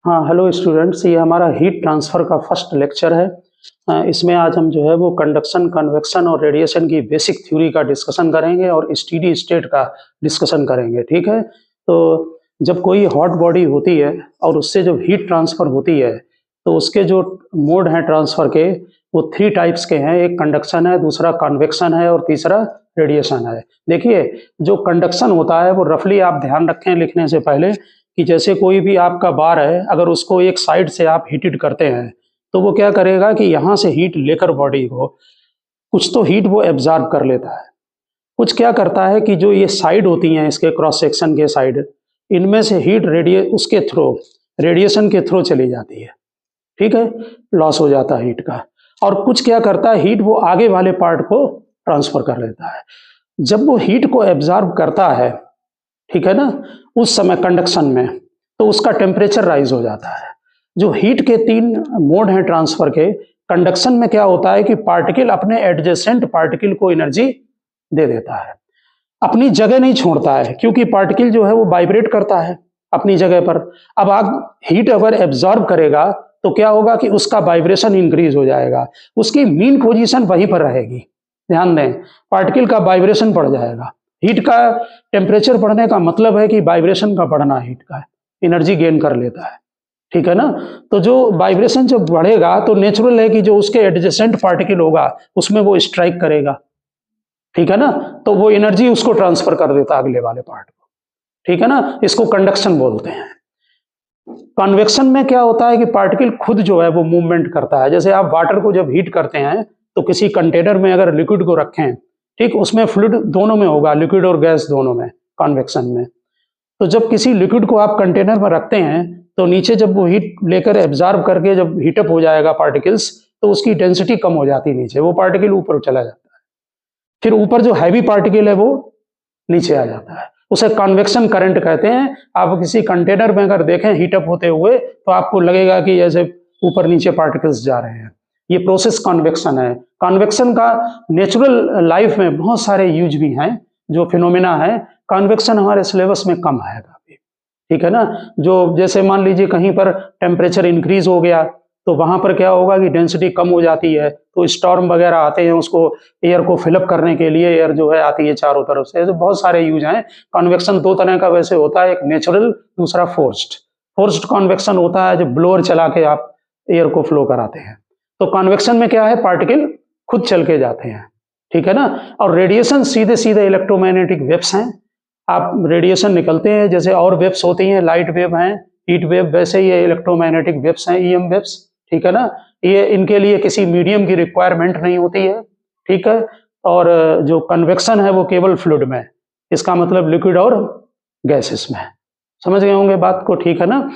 हाँ, hello students, ये हमारा हीट ट्रांसफ़र का फर्स्ट लेक्चर है। इसमें आज हम जो है वो कंडक्शन, कन्वेक्शन और रेडिएशन की बेसिक थ्योरी का डिस्कशन करेंगे और स्टेडी स्टेट का डिस्कशन करेंगे, ठीक है? तो जब कोई हॉट बॉडी होती है और उससे जब हीट ट्रांसफ़र होती है, तो उसके जो मोड हैं ट्रांसफ़र के, वो 3 टाइप्स के हैं। एक कंडक्शन है, दूसरा कन्वेक्शन है और तीसरा रेडिएशन है। देखिए, जो कंडक्शन होता है वो रफ़ली आप ध्यान रखें लिखने से पहले कि जैसे कोई भी आपका बार है, अगर उसको एक साइड से आप हीटेड करते हैं, तो वो क्या करेगा कि यहाँ से हीट लेकर बॉडी को कुछ तो हीट वो एब्ज़ॉर्ब कर लेता है। कुछ क्या करता है कि जो ये साइड होती हैं इसके क्रॉस सेक्शन के साइड, इनमें से हीट उसके थ्रू रेडिएशन के थ्रू चली जाती है, ठीक है? लॉस हो जाता है हीट का। और कुछ क्या करता है, हीट वो आगे वाले पार्ट को ट्रांसफ़र कर लेता है। जब वो हीट को एब्ज़ॉर्ब करता है, ठीक है ना, उस समय कंडक्शन में, तो उसका टेम्परेचर राइज हो जाता है। जो हीट के 3 मोड हैं ट्रांसफर के, कंडक्शन में क्या होता है कि पार्टिकल अपने एडजेसेंट पार्टिकल को एनर्जी दे देता है, अपनी जगह नहीं छोड़ता है, क्योंकि पार्टिकल जो है वो वाइब्रेट करता है अपनी जगह पर। अब आप हीट अगर एब्जॉर्ब करेगा तो क्या होगा कि उसका वाइब्रेशन इंक्रीज हो जाएगा, उसकी मीन पोजीशन वहीं पर रहेगी। ध्यान दें, पार्टिकल का वाइब्रेशन बढ़ जाएगा। हीट का टेम्परेचर बढ़ने का मतलब है कि वाइब्रेशन का बढ़ना, हीट का एनर्जी गेन कर लेता है, ठीक है ना? तो जो वाइब्रेशन जब बढ़ेगा तो नेचुरल है कि जो उसके एडजेसेंट पार्टिकल होगा उसमें वो स्ट्राइक करेगा, ठीक है ना? तो वो एनर्जी उसको ट्रांसफर कर देता अगले वाले पार्ट को, ठीक है ना? इसको कंडक्शन बोलते हैं। कन्वेक्शन में क्या होता है कि पार्टिकल खुद जो है वो मूवमेंट करता है। जैसे आप वाटर को जब हीट करते हैं तो किसी कंटेनर में अगर लिक्विड को रखें, ठीक, उसमें फ्लूइड दोनों में होगा, लिक्विड और गैस दोनों में, कन्वेक्शन में। तो जब किसी लिक्विड को आप कंटेनर में रखते हैं तो नीचे जब वो हीट लेकर एब्जॉर्ब करके जब हीटअप हो जाएगा पार्टिकल्स, तो उसकी डेंसिटी कम हो जाती है, नीचे वो पार्टिकल ऊपर चला जाता है, फिर ऊपर जो हैवी पार्टिकल है वो नीचे आ जाता है। उसे कन्वेक्शन करंट कहते हैं। आप किसी कंटेनर में अगर देखें हीटअप होते हुए तो आपको लगेगा कि जैसे ऊपर नीचे पार्टिकल्स जा रहे हैं। ये प्रोसेस कन्वेक्शन है। कन्वेक्शन का नेचुरल लाइफ में बहुत सारे यूज भी हैं, जो फिनोमेना है। कन्वेक्शन हमारे सिलेबस में कम है काफी, ठीक है ना? जो जैसे मान लीजिए कहीं पर टेम्परेचर इंक्रीज हो गया तो वहां पर क्या होगा कि डेंसिटी कम हो जाती है, तो स्टॉर्म वगैरह आते हैं, उसको एयर को फिलअप करने के लिए एयर जो है आती है चारों तरफ से। तो बहुत सारे यूज हैं। कन्वेक्शन 2 तरह का वैसे होता है, एक नेचुरल, दूसरा फोर्स्ड। फोर्स्ड कन्वेक्शन होता है जब ब्लोअर चला के आप एयर को फ्लो कराते हैं। तो कन्वेक्शन में क्या है, पार्टिकल खुद चल के जाते हैं, ठीक है ना? और रेडिएशन सीधे सीधे इलेक्ट्रोमैग्नेटिक वेव्स हैं। आप रेडिएशन निकलते हैं, जैसे और वेव्स होती हैं, लाइट वेव हैं, हीट वेव, वैसे ये इलेक्ट्रोमैग्नेटिक वेव्स हैं, ईएम वेव्स, ठीक है ना? ये इनके लिए किसी मीडियम की रिक्वायरमेंट नहीं होती है, ठीक है? और जो कन्वेक्शन है वो केवल फ्लूइड में, इसका मतलब लिक्विड और गैसेस में। समझ गए होंगे बात को, ठीक है ना?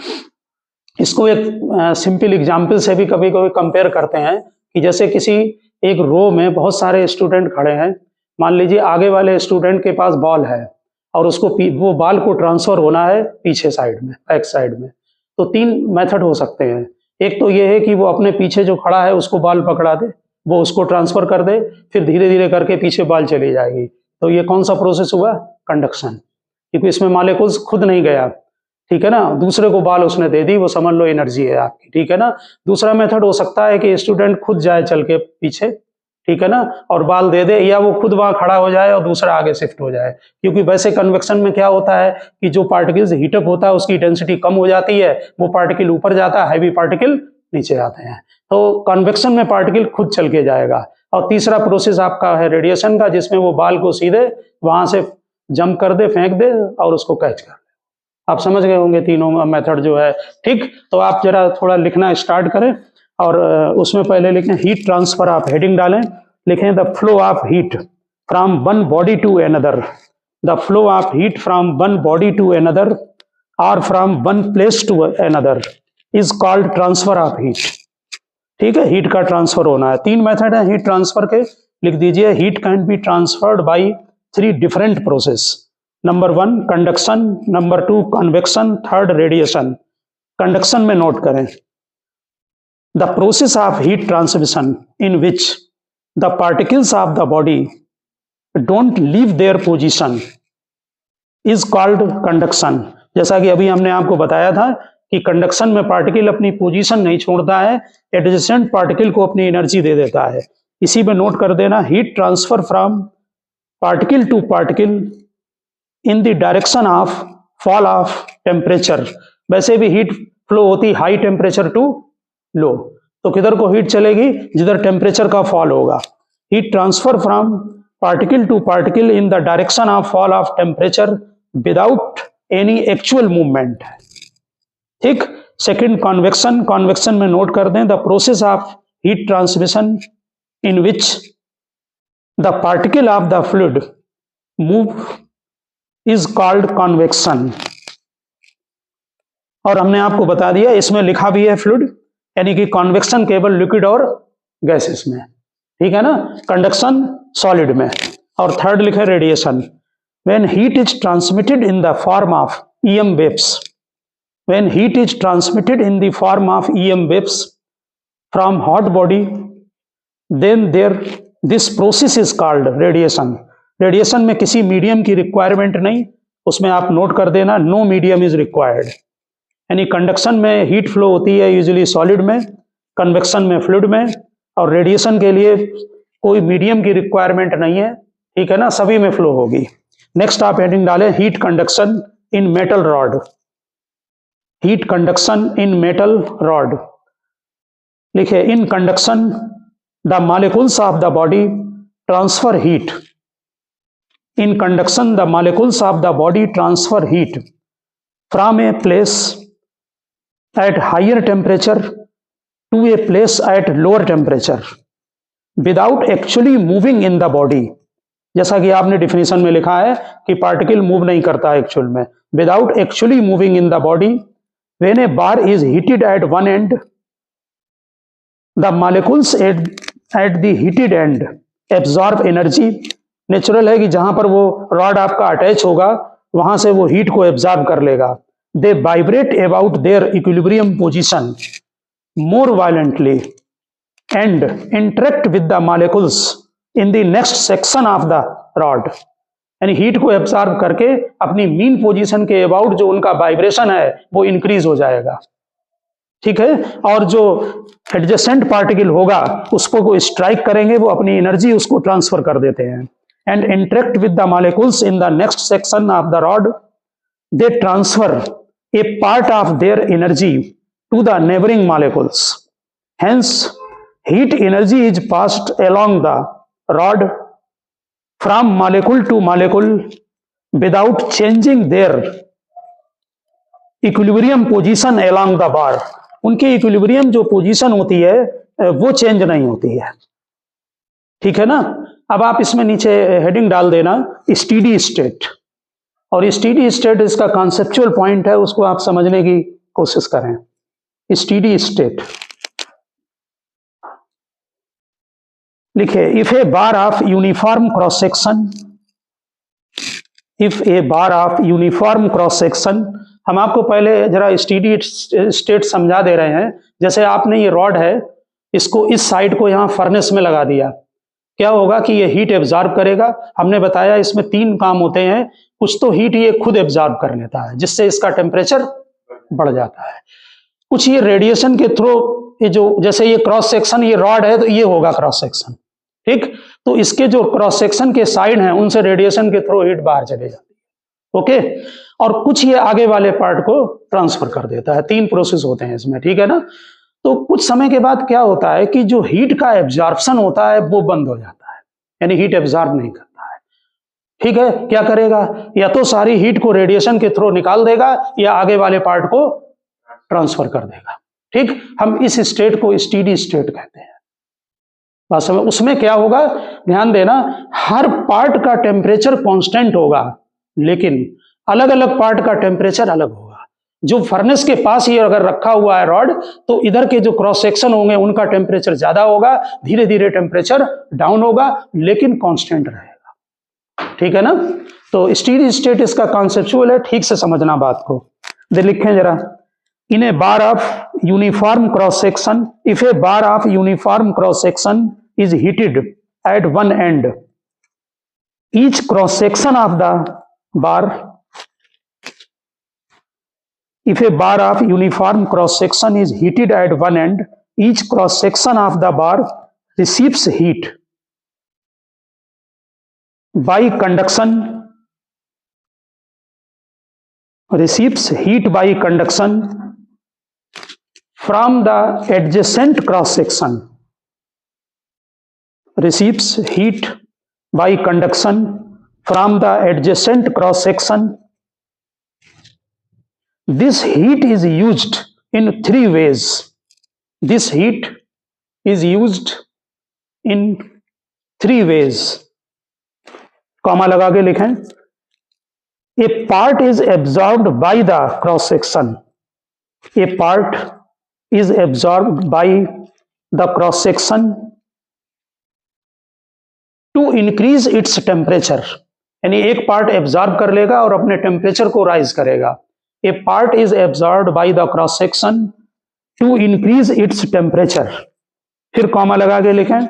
इसको एक सिंपल एग्जाम्पल से भी कभी कभी कंपेयर करते हैं कि जैसे किसी एक रो में बहुत सारे स्टूडेंट खड़े हैं। मान लीजिए आगे वाले स्टूडेंट के पास बॉल है और उसको वो बॉल को ट्रांसफर होना है पीछे साइड में, बैक साइड में। तो 3 मेथड हो सकते हैं। एक तो ये है कि वो अपने पीछे जो खड़ा है उसको बॉल पकड़ा दे, वो उसको ट्रांसफर कर दे, फिर धीरे धीरे करके पीछे बॉल चली जाएगी। तो ये कौन सा प्रोसेस हुआ? कंडक्शन, क्योंकि इसमें मॉलिक्यूल्स खुद नहीं गया, ठीक है ना? दूसरे को बॉल उसने दे दी, वो समझ लो एनर्जी है आपकी, ठीक है ना? दूसरा मेथड हो सकता है कि स्टूडेंट खुद जाए चल के पीछे, ठीक है ना, और बॉल दे दे, या वो खुद वहां खड़ा हो जाए और दूसरा आगे शिफ्ट हो जाए। क्योंकि वैसे कन्वेक्शन में क्या होता है कि जो पार्टिकल्स हीटअप होता है उसकी डेंसिटी कम हो जाती है, वो पार्टिकल ऊपर जाता है, हैवी पार्टिकल नीचे आते हैं। तो कन्वेक्शन में पार्टिकल खुद चल के जाएगा। और तीसरा प्रोसेस आपका है रेडिएशन का, जिसमें वो बॉल को सीधे वहां से जंप कर दे, फेंक दे और उसको कैच कर दे। आप समझ गए होंगे तीनों मेथड जो है, ठीक? तो आप जरा थोड़ा लिखना स्टार्ट करें और उसमें पहले लिखें हीट ट्रांसफर, आप हेडिंग डालें, लिखें the flow of heat from one body to another. The flow of heat from one body to another और from one place to another is called transfer of heat, ठीक है? Heat का transfer होना है। 3 method है heat transfer के, लिख दीजिए। Heat can be transferred by 3 different process. Number 1 conduction, number 2 convection, third radiation. Conduction में नोट करें, the process of heat transmission in which the particles of the body don't leave their position is called conduction. जैसा कि अभी हमने आपको बताया था कि कंडक्शन में पार्टिकल अपनी पोजीशन नहीं छोड़ता है, एडजेसेंट पार्टिकल को अपनी एनर्जी दे देता है। इसी में नोट कर देना, heat transfer from particle to particle in the direction of fall of temperature. वैसे भी हीट फ्लो होती हाई टेम्परेचर टू लो, तो किधर को हीट चलेगी, जिधर टेम्परेचर का फॉल होगा। Heat transfer from particle to particle in the direction of fall of temperature without any actual movement. ठीक। सेकंड कॉन्वेक्शन, कॉन्वेक्शन में नोट कर दें, the process of heat transmission in which the particle of the fluid move is called convection. और हमने आपको बता दिया इसमें लिखा भी है फ्लूइड, यानी कि कॉन्वेक्शन केवल लिक्विड और गैसेस में, ठीक है ना, कंडक्शन सॉलिड में। और थर्ड लिखे radiation, when heat is transmitted in the form of EM waves, when heat is transmitted in the form of EM waves from hot body, then there this process is called radiation. Radiation में किसी medium की requirement नहीं, उसमें आप note कर देना, no medium is required. यानी conduction में हीट फ्लो होती है यूजुअली सॉलिड में, कन्वेक्शन में फ्लूइड में, और रेडिएशन के लिए कोई मीडियम की रिक्वायरमेंट नहीं है, ठीक है ना, सभी में फ्लो होगी। नेक्स्ट आप हेडिंग डालें, heat conduction in metal rod. Heat conduction in metal rod लिखे, in conduction the molecules of the body transfer heat. In conduction the molecules of the body transfer heat from a place at higher temperature to a place at lower temperature without actually moving in the body। जैसा कि आपने definition में लिखा है कि particle move नहीं करता है एक्चुअल में, without actually moving in the body, when a bar is heated at one end, the molecules at the heated end absorb energy। Natural है कि जहां पर वो रॉड आपका अटैच होगा वहां से वो हीट को एब्जॉर्ब कर लेगा। They vibrate about their equilibrium position more violently and interact with the molecules in the next section of the rod। यानी हीट को एब्जॉर्ब करके अपनी मीन पोजीशन के अबाउट जो उनका वाइब्रेशन है वो इंक्रीज हो जाएगा, ठीक है, और जो एडजेसेंट पार्टिकल होगा उसको को स्ट्राइक करेंगे, वो अपनी एनर्जी उसको ट्रांसफर कर देते हैं। And interact with the molecules in the next section of the rod, they transfer a part of their energy to the neighboring molecules। Hence, heat energy is passed along the rod from molecule to molecule without changing their equilibrium position along the bar। उनकी equilibrium जो position होती है वो change नहीं होती है, ठीक है ना। अब आप इसमें नीचे हेडिंग डाल देना, स्टीडी स्टेट। और स्टीडी स्टेट इसका कॉन्सेप्चुअल पॉइंट है, उसको आप समझने की कोशिश करें। स्टीडी स्टेट लिखे, if a bar of uniform cross section, if a bar of uniform cross section, हम आपको पहले जरा स्टीडी स्टेट समझा दे रहे हैं। जैसे आपने ये रॉड है, इसको इस साइड को यहां फर्नेस में लगा दिया, क्या होगा कि ये हीट एब्जॉर्ब करेगा। हमने बताया इसमें 3 काम होते हैं, कुछ तो हीट ये खुद एब्जॉर्ब कर लेता है जिससे इसका टेम्परेचर बढ़ जाता है, कुछ ये रेडिएशन के थ्रू, ये जो जैसे ये क्रॉस सेक्शन, ये रॉड है तो ये होगा क्रॉस सेक्शन, ठीक, तो इसके जो क्रॉस सेक्शन के साइड हैं उनसे रेडिएशन के थ्रू हीट बाहर चले जाती है, ओके। और कुछ ये आगे वाले पार्ट को ट्रांसफर कर देता है। 3 प्रोसेस होते हैं इसमें, ठीक है ना। तो कुछ समय के बाद क्या होता है कि जो हीट का एब्जॉर्प्शन होता है वो बंद हो जाता है, यानी हीट एब्जॉर्ब नहीं करता है, ठीक है। क्या करेगा, या तो सारी हीट को रेडिएशन के थ्रू निकाल देगा या आगे वाले पार्ट को ट्रांसफर कर देगा, ठीक। हम इस स्टेट को स्टीडी स्टेट कहते हैं। वास्तव में उसमें क्या होगा, ध्यान देना, हर पार्ट का टेम्परेचर कांस्टेंट होगा, लेकिन अलग अलग पार्ट का टेम्परेचर अलग होगा। जो फर्नेस के पास ही अगर रखा हुआ है रॉड, तो इधर के जो क्रॉस सेक्शन होंगे उनका टेम्परेचर ज्यादा होगा, धीरे धीरे टेम्परेचर डाउन होगा, लेकिन कांस्टेंट रहेगा, ठीक है ना। तो स्टीडी स्टेट इसका कॉन्सेप्चुअल है, ठीक से समझना बात को। लिखें जरा, in a bar of uniform cross section, if a bar of uniform cross section is heated at one end, each cross section of the bar If a bar of uniform cross section is heated at one end, each cross section of the bar receives heat by conduction, from the adjacent cross section, receives heat by conduction from the adjacent cross section. This heat is used in three ways. This heat is used in three ways. Comma लगा के लिखें. A part is absorbed by the cross section. A part is absorbed by the cross section to increase its temperature. यानी एक part absorb कर लेगा और अपने temperature को राइज करेगा. A part is absorbed by the cross section to increase its temperature. फिर comma लगा के लिखें.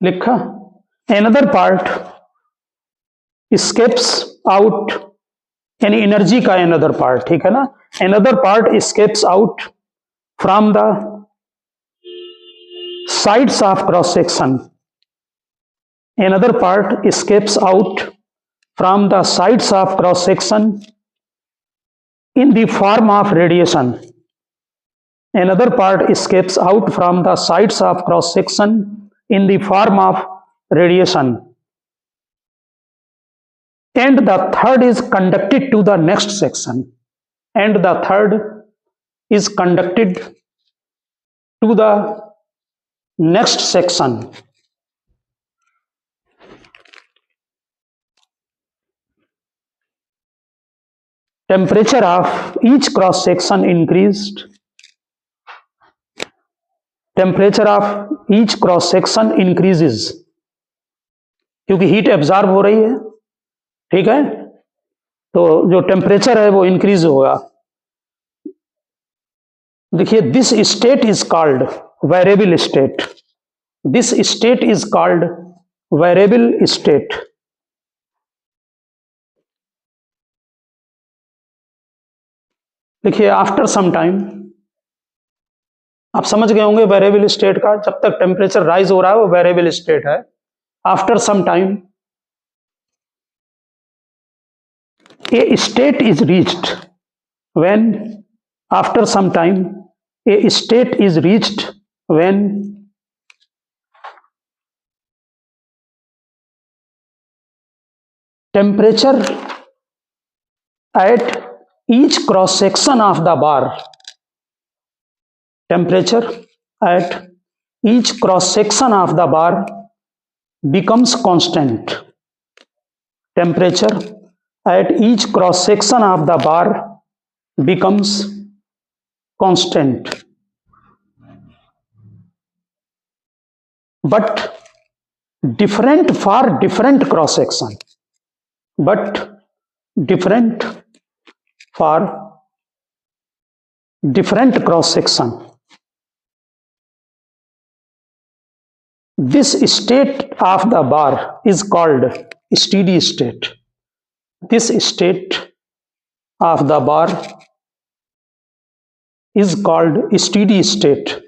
लिखा. Another part escapes out, यानी एनर्जी का another part, ठीक है ना. Another part escapes out from the sides of cross section. Another part escapes out from the sides of cross section in the form of radiation. Another part escapes out from the sides of cross section in the form of radiation. And the third is conducted to the next section. And the third is conducted to the next section. Temperature of each cross section increased. Temperature of each cross section increases. क्योंकि heat absorb हो रही है, ठीक है, तो जो temperature है वो इंक्रीज होगा. देखिए, this state is called variable state. This state is called variable state. देखिए, आफ्टर सम टाइम, आप समझ गए होंगे वेरिएबल स्टेट का. जब तक टेम्परेचर राइज हो रहा है वो वेरिएबल स्टेट है. After some time a state is reached when, after some time, a state is reached when temperature at each cross section of the bar, temperature at each cross section of the bar becomes constant. Temperature at each cross section of the bar becomes constant. But different for different cross section. But different for different cross section. This state of the bar is called steady state. This state of the bar is called steady state.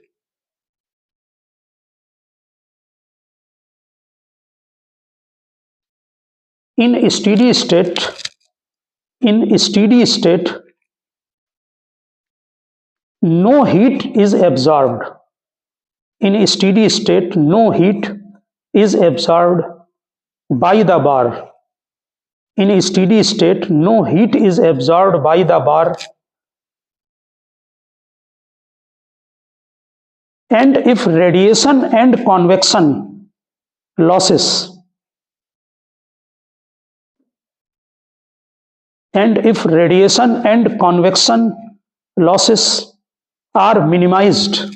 In steady state, no heat is absorbed. In steady state, no heat is absorbed by the bar. In steady state, no heat is absorbed by the bar, and if radiation and convection losses are minimized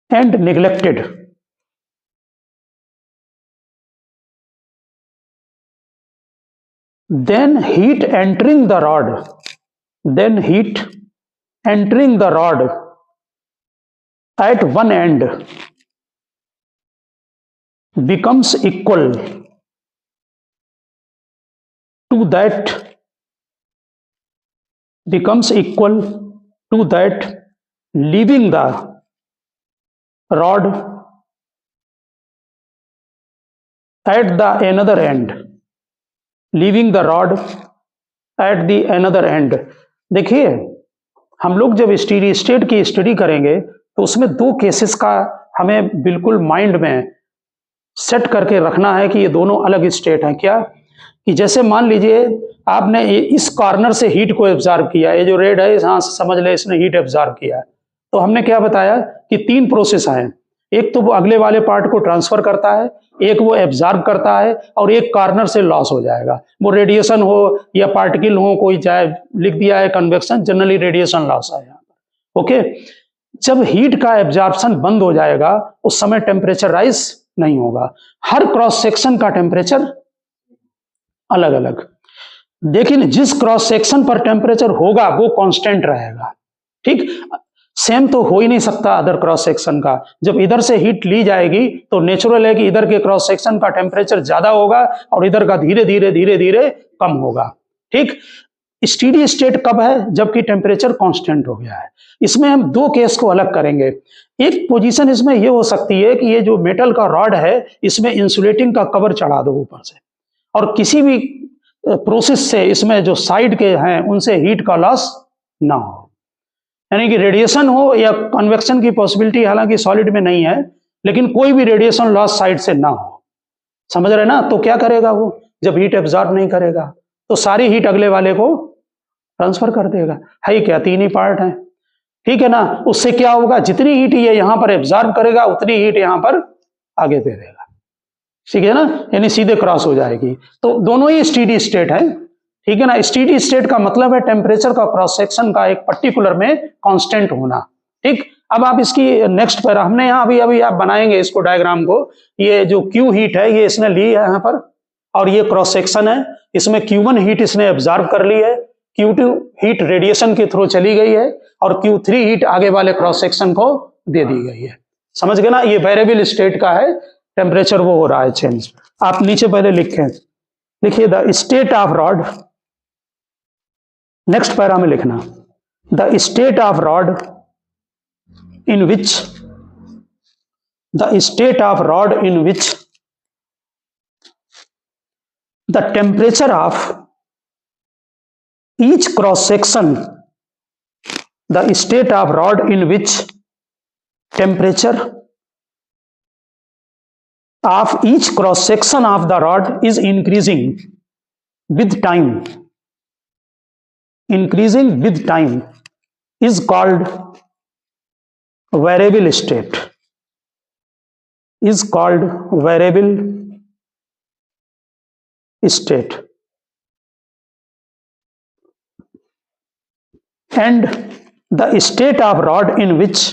and neglected, then heat entering the rod at one end becomes equal to that leaving the rod at the another end, leaving the rod at the another end। देखिए, हम लोग जब steady state की study करेंगे तो उसमें दो cases का हमें बिल्कुल माइंड में सेट करके रखना है कि ये दोनों अलग स्टेट हैं। क्या कि जैसे मान लीजिए आपने इस कॉर्नर से हीट को एब्जॉर्ब किया, ये जो रेड है यहाँ से समझ ले इसने हीट एब्जॉर्ब किया, तो हमने क्या बताया कि तीन प्रोसेस हैं। एक तो वो अगले वाले पार्ट को ट्रांसफर करता है, एक वो एब्जॉर्ब करता है, और एक कॉर्नर से लॉस हो जाएगा। वो रेडिएशन हो या पार्टिकल हो, कोई चाहे लिख दिया है कन्वेक्शन, जनरली रेडिएशन लॉस है यहाँ पर। ओके, जब हीट का एब्जॉर्प्शन बंद हो जाएगा उस समय टेम्परेचर राइज नहीं होगा। हर क्रॉस सेक्शन का टेम्परेचर अलग अलग, लेकिन जिस क्रॉस सेक्शन पर टेम्परेचर होगा वो कांस्टेंट रहेगा। ठीक, सेम तो हो ही नहीं सकता अदर क्रॉस सेक्शन का। जब इधर से हीट ली जाएगी तो नेचुरल है कि इधर के क्रॉस सेक्शन का टेम्परेचर ज्यादा होगा और इधर का धीरे धीरे धीरे धीरे कम होगा। ठीक, स्टीडी स्टेट कब है? जबकि टेम्परेचर कांस्टेंट हो गया है। इसमें हम दो केस को अलग करेंगे। एक पोजीशन इसमें यह हो सकती है कि ये जो मेटल का रॉड है इसमें इंसुलेटिंग का कवर चढ़ा दो ऊपर से, और किसी भी प्रोसेस से इसमें जो साइड के हैं उनसे हीट का लॉस ना हो, यानी कि रेडिएशन हो या कन्वेक्शन की पॉसिबिलिटी हालांकि सॉलिड में नहीं है, लेकिन कोई भी रेडिएशन लॉस साइड से ना हो। समझ रहे ना? तो क्या करेगा वो, जब हीट एब्जॉर्ब नहीं करेगा तो सारी हीट अगले वाले को ट्रांसफर कर देगा। है क्या, तीन ही पार्ट हैं। ठीक है ना? उससे क्या होगा, जितनी हीट ये यहां पर एब्जॉर्ब करेगा उतनी हीट यहां पर आगे दे देगा। ठीक है ना? यानी सीधे क्रॉस हो जाएगी। तो दोनों ही स्टीडी स्टेट है। ठीक है ना? स्टीडी स्टेट का मतलब है टेम्परेचर का क्रॉस सेक्शन का एक पर्टिकुलर में कांस्टेंट होना। ठीक, अब आप इसकी नेक्स्ट पर हमने यहाँ अभी आप बनाएंगे इसको डायग्राम को। ये जो क्यू हीट है ये इसने ली है यहाँ पर, और ये क्रॉस सेक्शन है, इसमें Q1 हीट इसने एब्जॉर्ब कर ली है, Q2 हीट रेडिएशन के थ्रू चली गई है, और Q3 हीट आगे वाले क्रॉस सेक्शन को दे दी गई है। समझ गए ना? ये वेरिएबल स्टेट का है, टेम्परेचर वो हो रहा है चेंज। आप नीचे पहले लिखिए the state of rod, next para में लिखना the state of rod in which the temperature of each cross section, the state of rod in which temperature of each cross section of the rod is increasing with time, is called variable state, and the state of rod in which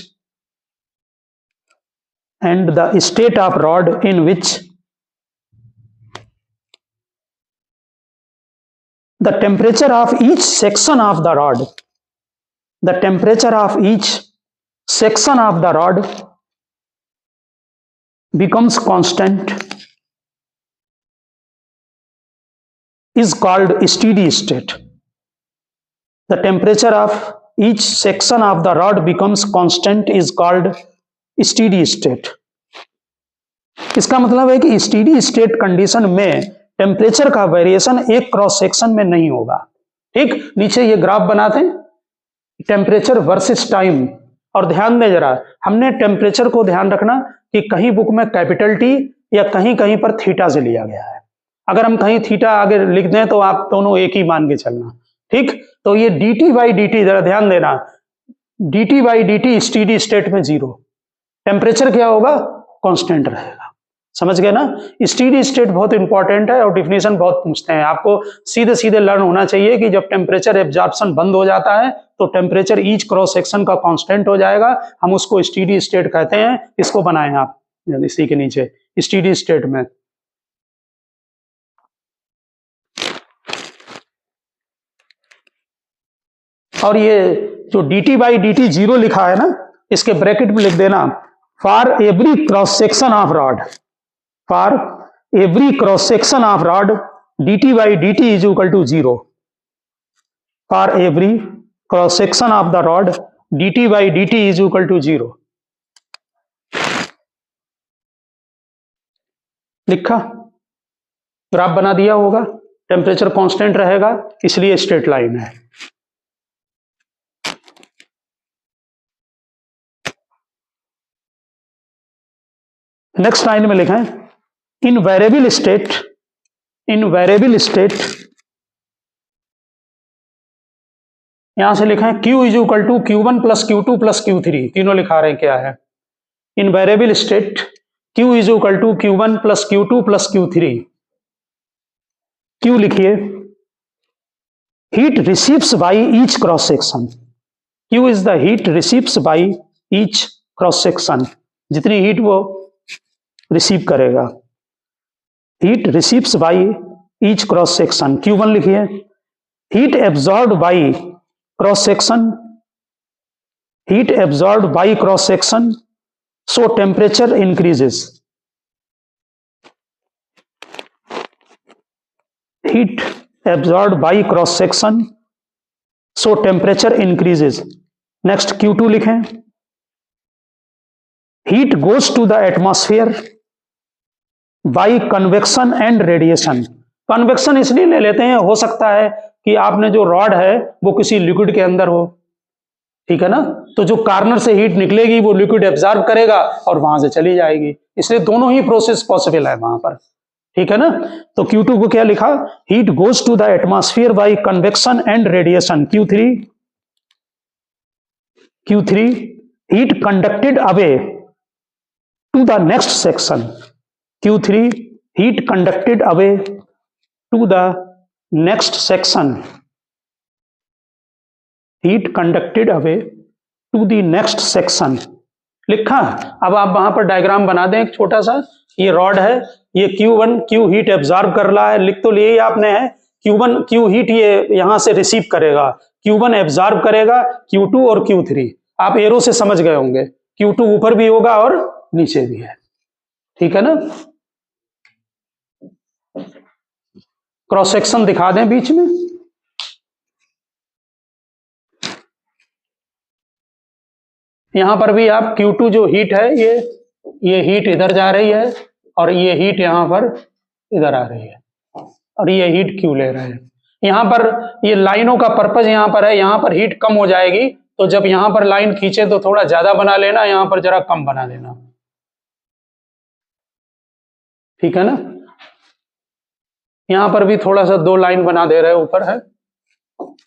the temperature of each section of the rod becomes constant is called steady state. The temperature of each section of the rod becomes constant is called steady state. इसका मतलब है कि steady state condition में temperature का variation एक cross section में नहीं होगा। ठीक, नीचे ये ग्राफ बनाते हैं टेम्परेचर वर्सेस टाइम, और ध्यान दें जरा, हमने टेम्परेचर को ध्यान रखना कि कहीं बुक में कैपिटल टी या कहीं कहीं पर थीटा से लिया गया है। अगर हम कहीं थीटा आगे लिख दें तो आप दोनों एक ही मान के चलना। ठीक, तो ये dt बाई dt, जरा ध्यान देना, dt by dt steady state में जीरो, टेम्परेचर क्या होगा, कांस्टेंट रहेगा। समझ गए ना? स्टीडी स्टेट बहुत इंपॉर्टेंट है और डिफिनेशन बहुत पूछते हैं। आपको सीधे सीधे लर्न होना चाहिए कि जब टेम्परेचर एब्जॉर्प्शन बंद हो जाता है तो टेम्परेचर ईच क्रॉस सेक्शन का कांस्टेंट हो जाएगा, हम उसको स्टीडी स्टेट कहते हैं। इसको बनाएं आप इसी के नीचे, स्टीडी स्टेट में। और ये जो dt बाई dt जीरो लिखा है ना, इसके ब्रैकेट में लिख देना for every cross section of rod, for every cross section of rod dt by dt is equal to 0. For every cross section of the rod dt by dt is equal to 0. लिखा, graph बना दिया होगा, temperature constant रहेगा इसलिए straight line है। Next line में लिखा है इन वेरिएबल स्टेट यहां से लिखा है Q is equal to Q1 plus Q2 plus Q3, तीनों लिखा रहे हैं क्या है। In variable state Q is equal to Q1 plus Q2 plus Q3। Q लिखिए heat receives by each cross section, Q is the heat receives by each cross section, जितनी heat वो receive करेगा, heat receives by each cross section. Q1 लिखिए heat absorbed by cross section, heat absorbed by cross section, so temperature increases, heat absorbed by cross section so temperature increases. Next Q2 लिखें heat goes to the atmosphere by convection and radiation. Convection इसलिए ले लेते हैं, हो सकता है कि आपने जो रॉड है वो किसी लिक्विड के अंदर हो, ठीक है ना, तो जो कार्नर से हीट निकलेगी वो लिक्विड एब्जॉर्ब करेगा और वहां से चली जाएगी, इसलिए दोनों ही प्रोसेस पॉसिबल है वहां पर, ठीक है ना। तो Q2 को क्या लिखा heat goes to the atmosphere by convection and radiation. Q3 heat conducted away to the next section, Q3 heat conducted away to the next section, heat conducted away to the next section। लिखा। अब आप वहां पर diagram बना दें एक छोटा सा, ये रॉड है, ये Q1 Q हीट एब्जॉर्ब कर रहा है, लिख तो लिए ही आपने है, Q हीट ये यहां से रिसीव करेगा, Q1 एब्जॉर्ब करेगा, Q2 और Q3 आप एरो से समझ गए होंगे, Q2 ऊपर भी होगा और नीचे भी है, ठीक है ना। क्रॉस सेक्शन दिखा दें बीच में, यहां पर भी आप Q2 जो हीट है ये हीट इधर जा रही है और ये हीट यहां पर इधर आ रही है और ये हीट Q ले रहे हैं। यहां पर ये लाइनों का पर्पज यहां पर है, यहां पर हीट कम हो जाएगी, तो जब यहां पर लाइन खींचे तो थोड़ा ज्यादा बना लेना, यहां पर जरा कम बना देना, ठीक है ना। यहां पर भी थोड़ा सा 2 लाइन बना दे रहे हैं, ऊपर है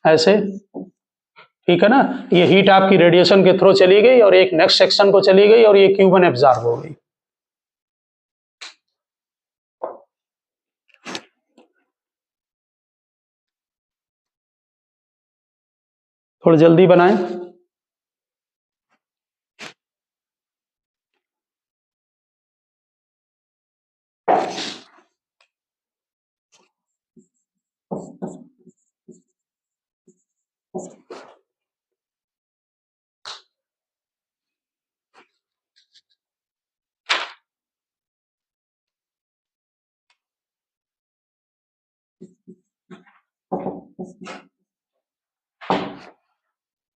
ऐसे, ठीक है ना। ये हीट आपकी रेडिएशन के थ्रू चली गई और एक नेक्स्ट सेक्शन को चली गई और ये Q1 एब्जॉर्ब हो गई। थोड़ा जल्दी बनाएं।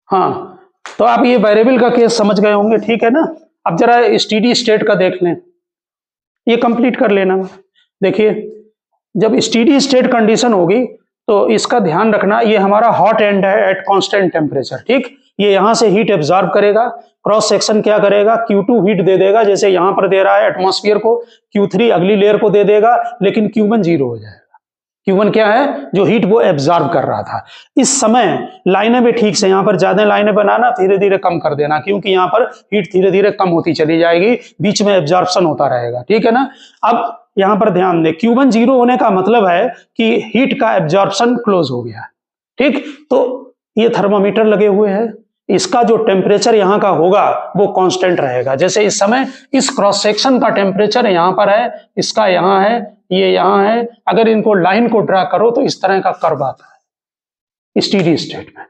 हाँ, तो आप ये वेरिएबल का केस समझ गए होंगे, ठीक है ना। अब जरा स्टेडी स्टेट का देख लें, ये कंप्लीट कर लेना। देखिए जब स्टेडी स्टेट कंडीशन होगी तो इसका ध्यान रखना, ये हमारा हॉट एंड है एट कांस्टेंट टेम्परेचर, ठीक। ये यहां से हीट एब्जॉर्ब करेगा, क्रॉस सेक्शन क्या करेगा, Q2 हीट दे देगा, जैसे यहां पर दे रहा है एटमॉस्फेयर को, Q3 अगली लेयर को दे देगा, लेकिन Q1 जीरो हो जाएगा। Q1 क्या है, जो हीट वो एब्जॉर्ब कर रहा था। इस समय लाइनें भी ठीक से, यहां पर ज्यादा लाइनें बनाना, धीरे धीरे कम कर देना, क्योंकि यहां पर हीट धीरे धीरे कम होती चली जाएगी, बीच में एब्जॉर्प्शन होता रहेगा, ठीक है ना। अब यहां पर ध्यान दें, Q1 जीरो होने का मतलब है कि हीट का एब्जॉर्प्शन क्लोज हो गया, ठीक। तो ये थर्मामीटर लगे हुए हैं, इसका जो टेम्परेचर यहां का होगा वो कांस्टेंट रहेगा। जैसे इस समय इस क्रॉस सेक्शन का टेम्परेचर यहां पर है, इसका यहां है, ये यहां है, अगर इनको लाइन को ड्रा करो तो इस तरह का कर्व आता है स्टेडी स्टेट में,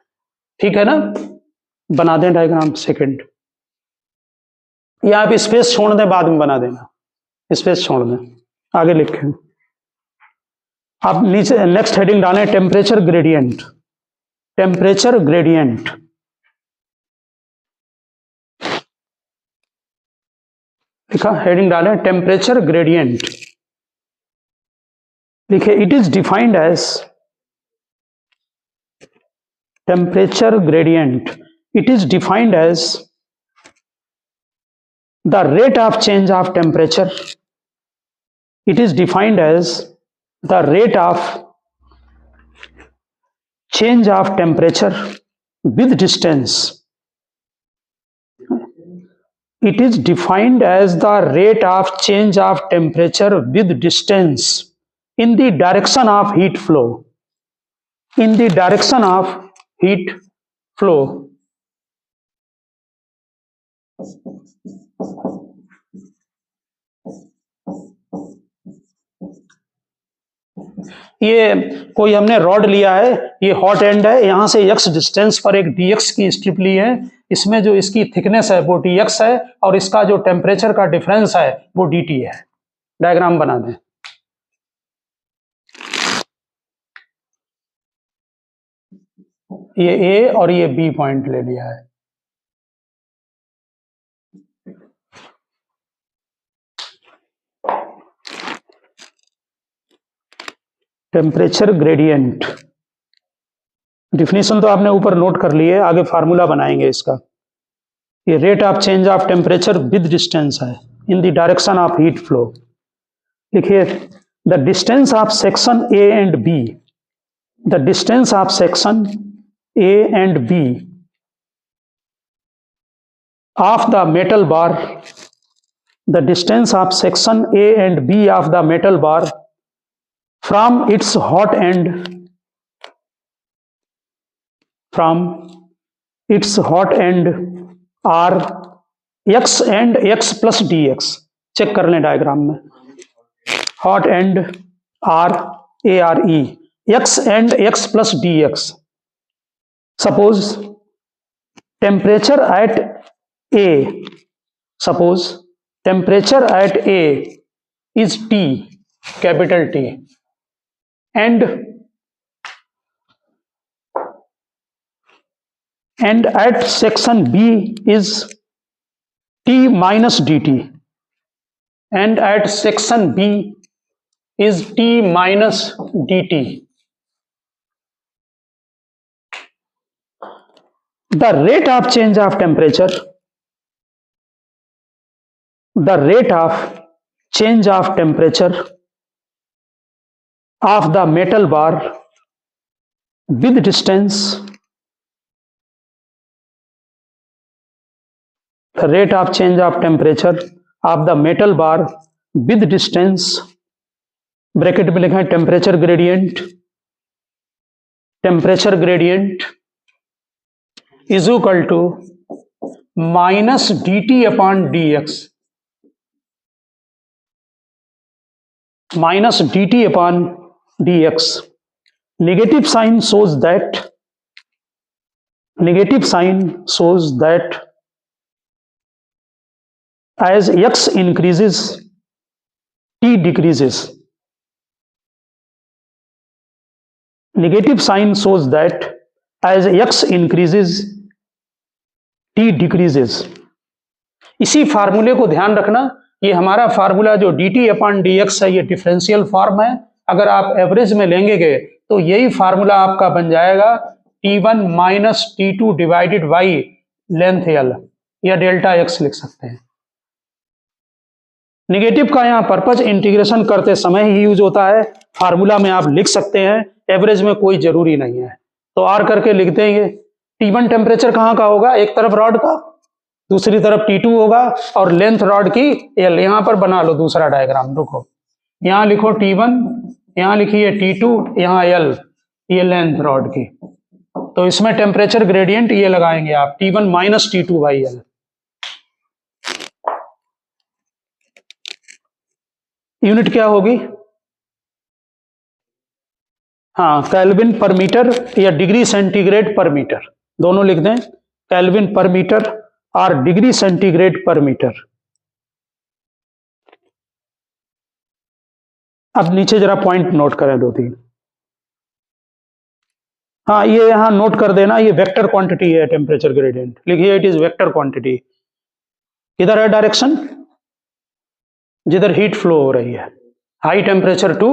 ठीक है ना। बना दें डायग्राम, सेकंड, या आप स्पेस छोड़ दें, बाद में बना देना, स्पेस छोड़ दें। आगे लिखें। आप नीचे नेक्स्ट हेडिंग डालें टेम्परेचर ग्रेडियंट। टेम्परेचर ग्रेडियंट लिखा, हेडिंग डालें टेम्परेचर ग्रेडियंट। लिखे it is defined as temperature gradient, it is defined as the rate of change of temperature, it is defined as the rate of change of temperature with distance, it is defined as the rate of change of temperature with distance in the direction of heat flow, in the direction of heat flow। ये कोई हमने rod लिया है, ये hot and है, यहां से x distance पर एक dx की स्ट्रिप ली है, इसमें जो इसकी थिकनेस है वो dx है और इसका जो टेम्परेचर का डिफरेंस है वो dt है। डायग्राम बना दें। ये A और ये B पॉइंट ले लिया है। टेम्परेचर ग्रेडियंट डिफिनीशन तो आपने ऊपर नोट कर ली है, आगे फार्मूला बनाएंगे इसका। ये rate of change of temperature with distance है in the direction of heat flow. देखिए the distance of section A and B, the distance of section A and B of the metal bar, the distance of section A and B of the metal bar from its hot end, from its hot end are x and x plus dx। Check कर लें diagram में, hot end are ARE, x and x plus dx। suppose temperature at A, suppose temperature at A is T, capital T, and at section B is T minus dt, and at section B is T minus dt। The rate of change of temperature, the rate of change of temperature of the metal bar with distance, the rate of change of temperature of the metal bar with distance, bracket में लिखा है temperature gradient, temperature gradient is equal to minus dt upon dx, minus dt upon dx। negative sign shows that, negative sign shows that as x increases t decreases, negative sign shows that as x increases t decreases। इसी फार्मूले को ध्यान रखना, ये हमारा formula जो dt upon dx है ये डिफरेंशियल फॉर्म है। अगर आप एवरेज में लेंगे तो यही फार्मूला आपका बन जाएगा T1 minus T2 divided by length L, या डेल्टा x लिख सकते हैं। निगेटिव का यहाँ पर्पज इंटीग्रेशन करते समय ही यूज होता है, फार्मूला में आप लिख सकते हैं, एवरेज में कोई जरूरी नहीं है। तो R करके लिख देंगे। T1 टेम्परेचर कहाँ का होगा, एक तरफ रॉड का, दूसरी तरफ T2 होगा और लेंथ रॉड की L। यहां पर बना लो दूसरा डायग्राम, रुको, यहां लिखो T1, यहां लिखिए T2, यहां L, ये लेंथ रॉड की। तो इसमें टेम्परेचर ग्रेडियंट ये लगाएंगे आप T1 minus T2 by L। Unit क्या होगी, हाँ केल्विन पर मीटर या डिग्री सेंटीग्रेड पर मीटर, दोनों लिख दें, केल्विन पर मीटर और डिग्री सेंटीग्रेड पर मीटर। अब नीचे जरा पॉइंट नोट करें 2-3। हाँ, ये यहां नोट कर देना, ये वेक्टर क्वांटिटी है टेम्परेचर ग्रेडियंट, लिखिए इट इज वेक्टर क्वांटिटी। किधर है डायरेक्शन? जिधर हीट फ्लो हो रही है, high temperature to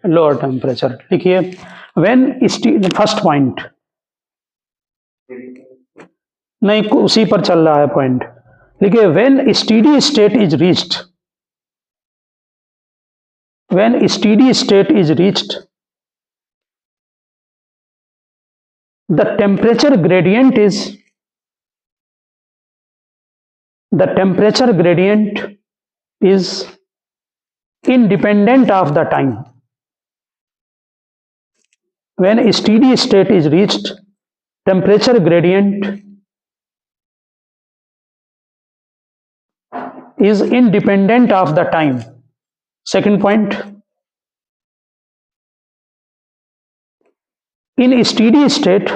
lower temperature. लिखिए व्हेन फर्स्ट पॉइंट, नहीं उसी पर चल रहा है पॉइंट। लिखिए when steady state is reached, when steady state is reached the temperature gradient is independent of the time. When steady state is reached, temperature gradient is independent of the time. Second point, in steady state,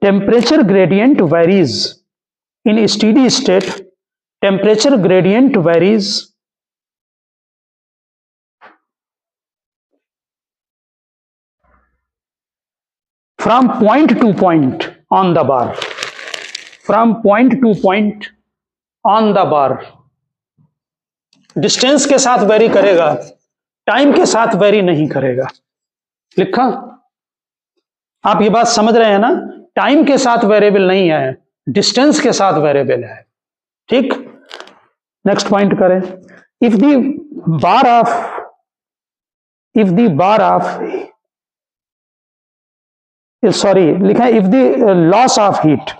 temperature gradient varies. In steady state, temperature gradient varies from point to point on the bar. From point to point on the bar. Distance के साथ very करेगा, time के साथ very नहीं करेगा। लिखा? आप ये बात समझ रहे हैं ना? टाइम के साथ वेरिएबल नहीं है, डिस्टेंस के साथ वेरिएबल है। ठीक, नेक्स्ट पॉइंट करें। If the bar of sorry लिखा है if the loss of heat,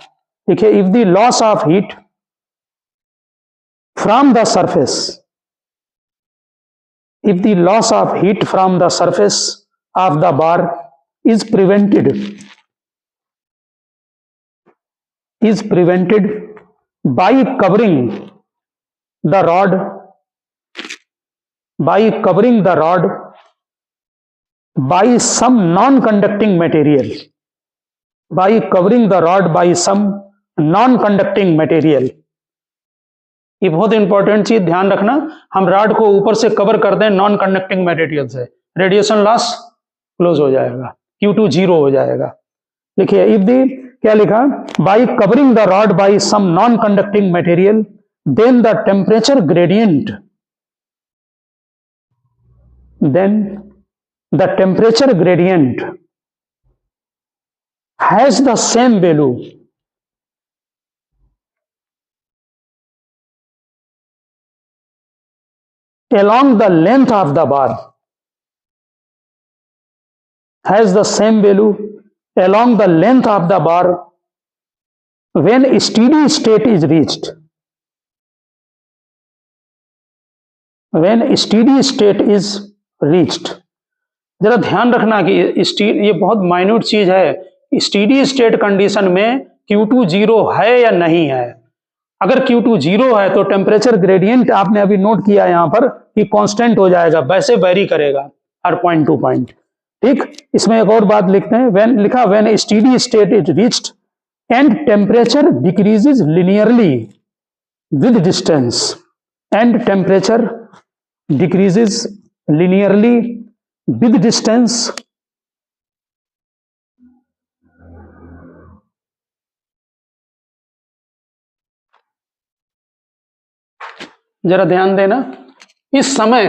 देखिए if the loss of heat from the surface, if the loss of heat from the surface of the bar is prevented by covering the rod by some non-conducting material, by covering the rod by some non-conducting material। ये बहुत important चीज ध्यान रखना, हम rod को ऊपर से cover कर दें नॉन कंडक्टिंग मटेरियल से, रेडिएशन लॉस क्लोज हो जाएगा, Q2 जीरो हो जाएगा। देखिए इफ दी क्या लिखा, by covering the rod by some non conducting material then the temperature gradient has the same value along the length of the bar, has the same value along the length of the bar when steady state is reached, when steady state is reached। जरा ध्यान रखना कि ये बहुत minute चीज है। Steady state condition में Q2 zero है या नहीं है। अगर Q2 जीरो है तो टेम्परेचर ग्रेडियंट आपने अभी नोट किया यहां पर कि कांस्टेंट हो जाएगा, वैसे वेरी करेगा हर पॉइंट टू पॉइंट। ठीक, इसमें एक और बात लिखते हैं, व्हेन लिखा when steady state is reached and temperature decreases linearly with distance, and temperature decreases linearly with distance, जरा ध्यान देना। इस समय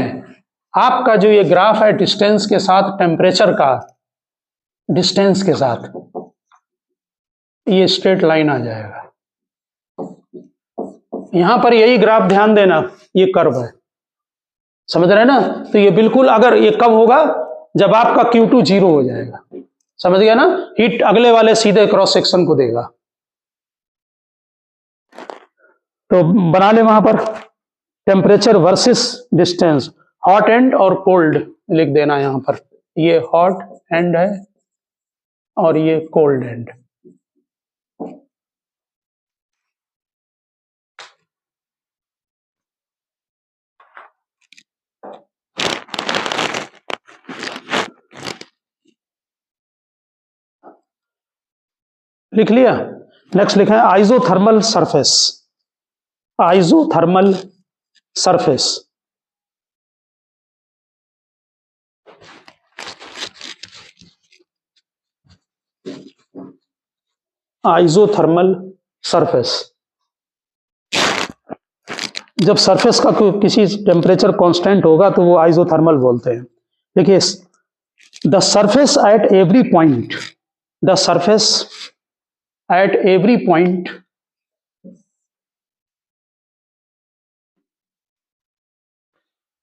आपका जो ये ग्राफ है डिस्टेंस के साथ टेम्परेचर का, डिस्टेंस के साथ ये स्ट्रेट लाइन आ जाएगा। यहां पर यही ग्राफ ध्यान देना, ये कर्व है, समझ रहे हैं ना? तो ये बिल्कुल, अगर ये कब होगा, जब आपका Q2 जीरो हो जाएगा। समझ गया ना? हीट अगले वाले सीधे क्रॉस सेक्शन को देगा। तो बना ले वहां पर temperature versus distance, hot and और कोल्ड लिख देना यहां पर। ये हॉट एंड है और ये कोल्ड एंड। लिख लिया? नेक्स्ट लिखा है isothermal surface. Isothermal surface isothermal surface. जब सरफेस का किसी टेम्परेचर कांस्टेंट होगा तो वो आइसोथर्मल बोलते हैं। देखिए, the surface at every point, the surface at every point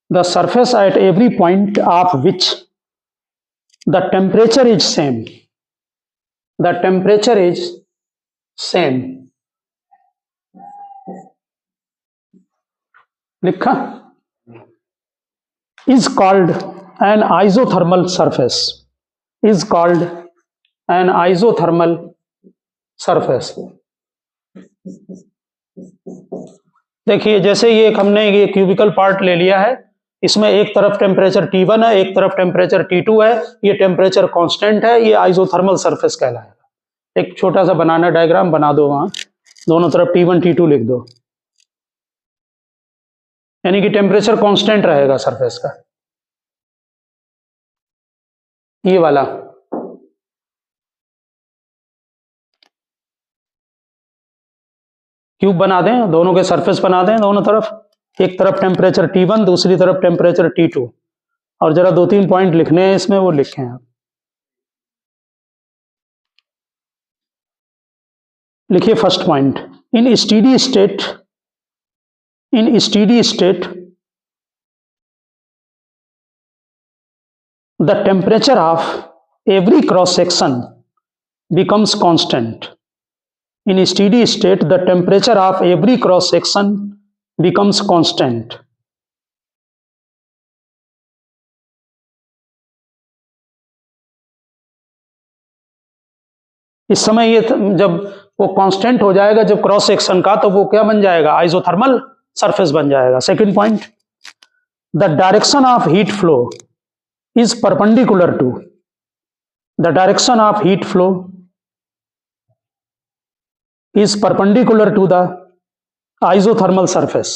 the surface at every point of which the temperature is same, the temperature is same, लिखा, is called an isothermal surface, is called an isothermal surface। देखिए, जैसे ये हमने ये cubicle part ले लिया है, इसमें एक तरफ टेम्परेचर T1 है, एक तरफ टेम्परेचर T2 है, ये टेम्परेचर कांस्टेंट है, ये आइसोथर्मल सरफेस कहलाएगा। एक छोटा सा बनाना डायग्राम बना दो, वहां दोनों तरफ T1 T2 लिख दो, यानी कि टेम्परेचर कांस्टेंट रहेगा सरफेस का। ये वाला क्यूब बना दें, दोनों के सरफेस बना दें, दोनों तरफ, एक तरफ टेम्परेचर T1, दूसरी तरफ टेम्परेचर T2, और जरा 2-3 पॉइंट लिखने हैं इसमें, वो लिखें आप। लिखिए first point, in steady state, in steady state the temperature of every cross section becomes constant. In steady state, the temperature of every cross section becomes constant. इस समय ये जब वो कांस्टेंट हो जाएगा जब क्रॉस सेक्शन का, तो वो क्या बन जाएगा? आइसोथर्मल सरफेस बन जाएगा। Second point, the direction of heat flow is perpendicular to, the direction of heat flow is perpendicular to the isothermal surface.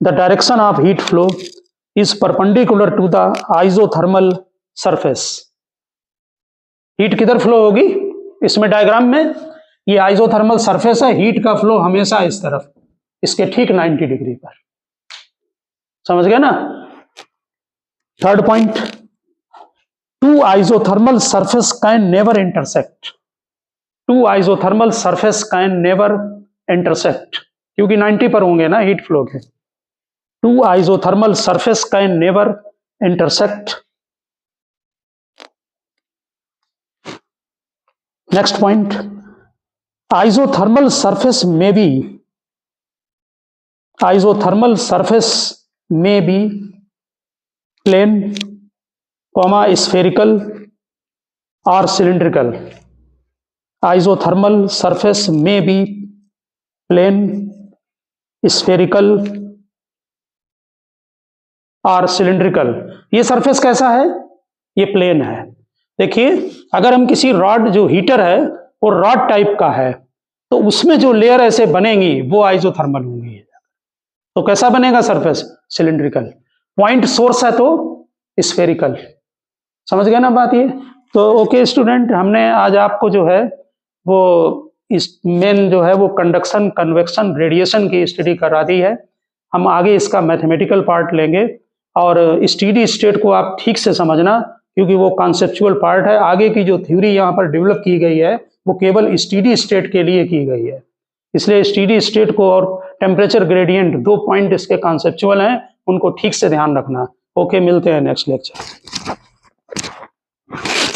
The direction of heat flow is perpendicular to the isothermal surface. Heat किधर flow होगी? इसमें diagram में ये isothermal surface है, heat का flow हमेशा इस तरफ, इसके ठीक 90 डिग्री पर। समझ गए ना? Third point, two isothermal surface can never intersect, two isothermal surface can never intersect, क्योंकि 90 पर होंगे ना हीट फ्लो के। Two isothermal surface can never intersect. Next point, isothermal surface may be, isothermal surface may be plane, comma spherical और cylindrical. Isothermal surface may be plane, spherical और cylindrical। ये surface कैसा है? ये प्लेन है। देखिए, अगर हम किसी रॉड, जो हीटर है वो रॉड टाइप का है, तो उसमें जो लेयर ऐसे बनेंगी वो आइसोथर्मल होंगी। तो कैसा बनेगा सरफेस? सिलिंड्रिकल। पॉइंट सोर्स है तो स्फेरिकल। समझ गए ना बात ये? तो ओके स्टूडेंट, हमने आज आपको जो है वो इस मेन जो है वो कंडक्शन, कन्वेक्शन, रेडिएशन की स्टडी करा दी है। हम आगे इसका मैथमेटिकल पार्ट लेंगे, और स्टेडी स्टेट को आप ठीक से समझना, क्योंकि वो कॉन्सेप्चुअल पार्ट है। आगे की जो थ्योरी यहाँ पर डेवलप की गई है वो केवल स्टेडी स्टेट के लिए की गई है, इसलिए स्टेडी स्टेट को और टेम्परेचर ग्रेडियंट, 2 पॉइंट इसके कॉन्सेप्चुअल हैं, उनको ठीक से ध्यान रखना। ओके, मिलते हैं नेक्स्ट लेक्चर।